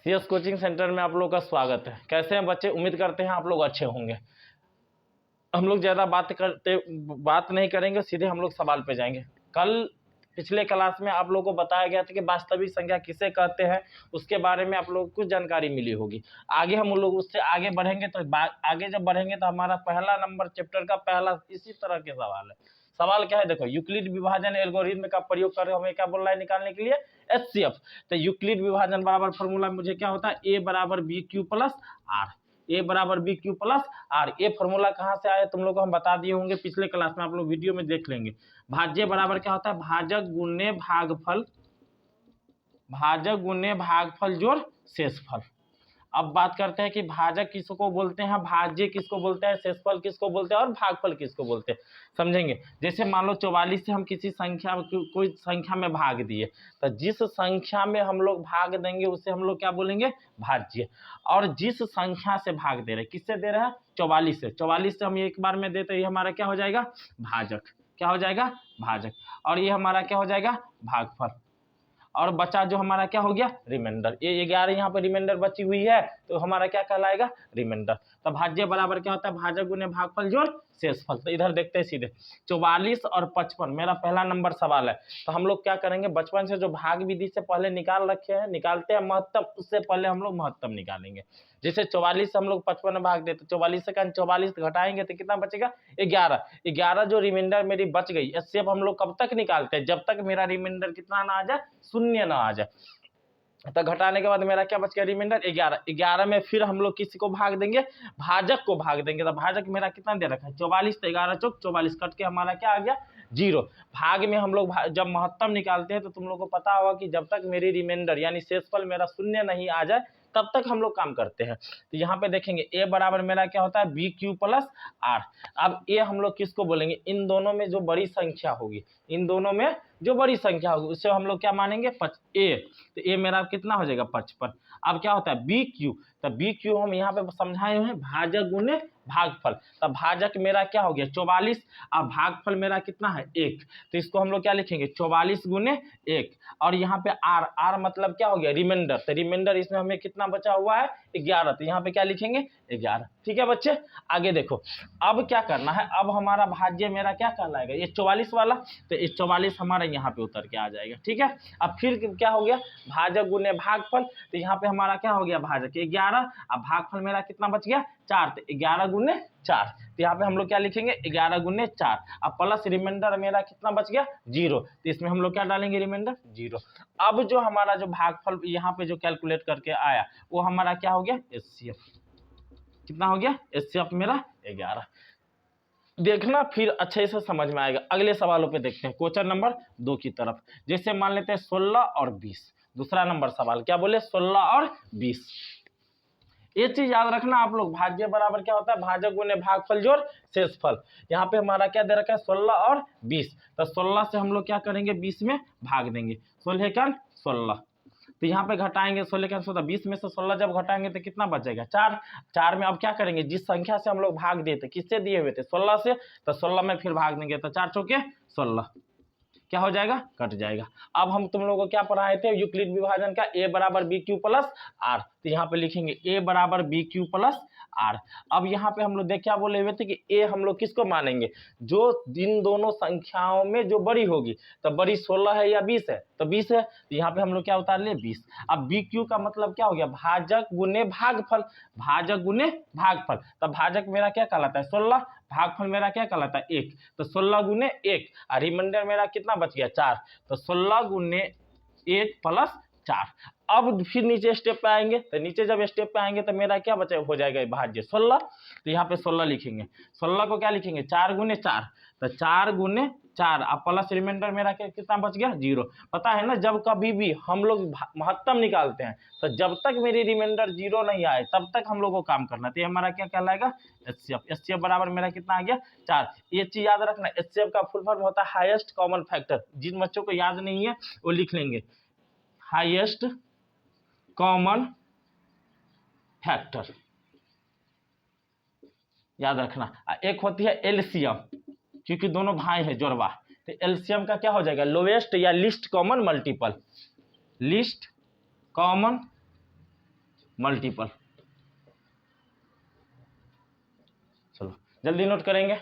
CS coaching centre में आप लोग का स्वागत है। कैसे हैं बच्चे? उम्मीद करते हैं आप लोग अच्छे होंगे। हम लोग ज़्यादा बात नहीं करेंगे, सीधे हम लोग सवाल पे जाएंगे। कल पिछले क्लास में आप लोगों को बताया गया था कि वास्तविक संख्या किसे कहते हैं, उसके बारे में आप लोगों को कुछ जानकारी मिली होगी। आगे हम लोग उससे आगे बढ़ेंगे तो आगे जब बढ़ेंगे तो हमारा पहला नंबर चैप्टर का पहला इसी तरह के सवाल है। सवाल क्या है? देखो, यूक्लिड विभाजन एल्गोरिथम का प्रयोग कर हमें क्या बोल रहा है निकालने के लिए? एचसीएफ। तो यूक्लिड विभाजन बराबर फॉर्मूला मुझे क्या होता है? ए बराबर बी क्यू प्लस आर। ए बराबर बी क्यू प्लस आर। ये फॉर्मूला कहाँ से आया तुम लोग को हम बता दिए होंगे पिछले क्लास में, आप लोग वीडियो में देख लेंगे। भाज्य बराबर क्या होता है? भाजक गुने भागफल, भाजक गुने भागफल जोड़ शेषफल। अब बात करते हैं कि भाजक किसको बोलते हैं, भाज्य किसको बोलते हैं, शेषफल किसको बोलते हैं और भागफल किसको बोलते हैं, समझेंगे। जैसे मान लो 44 से हम किसी संख्या कोई संख्या में भाग दिए, तो जिस संख्या में हम लोग भाग देंगे उसे हम लोग क्या बोलेंगे? भाज्य। और जिस संख्या से भाग दे रहे, किससे दे रहे हैं? 44 से। 44 से हम एक बार में देते, ये हमारा क्या हो जाएगा? भाजक। क्या हो जाएगा? भाजक। और ये हमारा क्या हो जाएगा? भागफल। और बचा जो हमारा क्या हो गया? रिमाइंडर। ये 11 यहाँ पे रिमाइंडर बची हुई है तो हमारा क्या कहलाएगा? रिमाइंडर। तो भाज्य बराबर क्या होता है? भाजक गुने भागफल जोड़ शेषफल। तो इधर देखते हैं सीधे 44 और 55 मेरा पहला नंबर सवाल है। तो हम लोग क्या करेंगे? बचपन से जो भाग विधि से पहले निकाल रखे हैं, निकालते हैं महत्तम, उससे पहले हम लोग महत्तम निकालेंगे। जैसे 44 से हम लोग 55 में भाग देते, 44 से 44 घटाएंगे तो कितना बचेगा? 11। 11 जो रिमाइंडर मेरी बच गई, इससे अब हम लोग कब तक निकालते हैं? जब तक मेरा रिमाइंडर कितना ना आ जाए? शून्य ना आ जाए। तो घटाने के बाद मेरा क्या बच गया? रिमाइंडर 11। 11 में फिर हम लोग किसी को भाग देंगे? भाजक को भाग देंगे। तो भाजक मेरा कितना दे रखा है? 44। तो 11 चौक 44 कट के हमारा क्या आ गया? 0। भाग में हम लोग जब महत्तम निकालते हैं तो तुम लोग को पता होगा कि जब तक मेरी रिमाइंडर यानी शेषफल मेरा शून्य नहीं आ जाए तब तक हम लोग काम करते हैं। तो यहाँ पे देखेंगे ए बराबर मेरा क्या होता है? B Q plus R. अब ए हम लोग किसको बोलेंगे? इन दोनों में जो बड़ी संख्या होगी, इन दोनों में जो बड़ी संख्या होगी उससे हम लोग क्या मानेंगे? ए। तो ए मेरा कितना हो जाएगा? 55। अब क्या होता है? B Q. तो बी क्यू हम यहाँ पे समझाए हुए हैं भाजक गुने भागफल। तो भाजक मेरा क्या हो गया? 44। अब भागफल मेरा कितना है? 1। तो इसको हम लोग क्या लिखेंगे? 44 गुने 1। और यहाँ पे आर। आर मतलब क्या हो गया? रिमाइंडर। तो रिमाइंडर इसमें हमें कितना बचा हुआ है? 11। तो यहाँ पे क्या लिखेंगे? 11। ठीक है बच्चे, आगे देखो। अब क्या करना है? अब हमारा भाज्य मेरा क्या कहलाएगा? ये 44 वाला। तो ये 44 हमारा यहाँ पे उतर के आ जाएगा। ठीक है। अब फिर क्या हो गया? भाजक गुने भागफल। तो यहाँ पे हमारा क्या हो गया? भाजक 11। अब भागफल मेरा कितना बच गया? 4। तो 11 गुने 4। तो यहाँ पे हम लोग क्या लिखेंगे? 11 गुने 4। अब प्लस रिमाइंडर मेरा कितना बच गया? 0। तो इसमें हम लोग क्या डालेंगे? रिमाइंडर 0। अब जो हमारा जो भागफल यहाँ पे जो कैलकुलेट करके आया वो हमारा क्या हो गया? एचसीएफ। कितना हो गया? एचसीएफ मेरा 11। देखना फिर अच्छे से समझ में आएगा। अगले सवालों पे देखते हैं, क्वेश्चन नंबर 2 की तरफ। जैसे मान लेते हैं 16 और 20। दूसरा नंबर सवाल क्या बोले? 16 और 20। ये चीज याद रखना आप लोग, भाज्य बराबर क्या होता है? भाजक गुने भागफल जोड़ शेषफल। यहाँ पे हमारा क्या दे रखा है? 16 और 20। तो 16 से हम लोग क्या करेंगे? 20 में भाग देंगे। 16 का 16। तो यहाँ पे घटाएंगे 16 का 16। 20 में से 16 जब घटाएंगे तो कितना बचेगा? 4। 4 में अब क्या करेंगे? जिस संख्या से हम लोग भाग दिए थे, किससे दिए हुए थे? 16 से। तो 16 में फिर भाग देंगे तो 4 चौके 16। क्या हो जाएगा? कट जाएगा। अब हम तुम लोगों को क्या पढ़ाए थे? यूक्लिड विभाजन का ए बराबर बी क्यू प्लस आर। तो यहाँ पे लिखेंगे ए बराबर बी क्यू प्लस आर। अब यहाँ पे हम लोग देख क्या बोले हुए थे कि ए हम लोग किसको मानेंगे? जो इन दोनों संख्याओं में जो बड़ी होगी। तो बड़ी 16 है या 20 है? तो 20 है। तो यहाँ पे हम लोग क्या उतार लिए? 20। अब बी क्यू का मतलब क्या हो गया? भाजक गुने भागफल। भाजक गुने भागफल। तो भाजक मेरा क्या कहलाता है? 16। भागफल मेरा क्या कहलाता है? 1। तो 16 गुने 1 और रिमाइंडर मेरा कितना बच गया? 4। तो 16 गुने 1 प्लस 4। अब फिर नीचे स्टेप पे आएंगे, तो नीचे जब स्टेप पे आएंगे तो मेरा क्या बचा हो जाएगा? भाज्य 16। तो यहाँ पे 16 लिखेंगे। 16 को क्या लिखेंगे? 4 गुने 4। तो 4 गुने 4। अब प्लस रिमाइंडर मेरा कितना बच गया? 0। पता है ना, जब कभी भी हम लोग महत्तम निकालते हैं तो जब तक मेरी रिमाइंडर 0 नहीं आए तब तक हम लोग को काम करना। तो ये हमारा क्या कहलाएगा? एचसीएफ। एचसीएफ बराबर मेरा कितना आ गया? 4। ये चीज याद रखना, एचसीएफ का फुल फॉर्म होता है हाईएस्ट कॉमन फैक्टर। जिन बच्चों को याद नहीं है वो लिख लेंगे, हाईएस्ट कॉमन फैक्टर याद रखना। एक होती है एलसीएम, क्योंकि दोनों भाई हैं जोड़वा। तो एलसीएम का क्या हो जाएगा? लोएस्ट या least common multiple. Least common multiple. चलो जल्दी नोट करेंगे।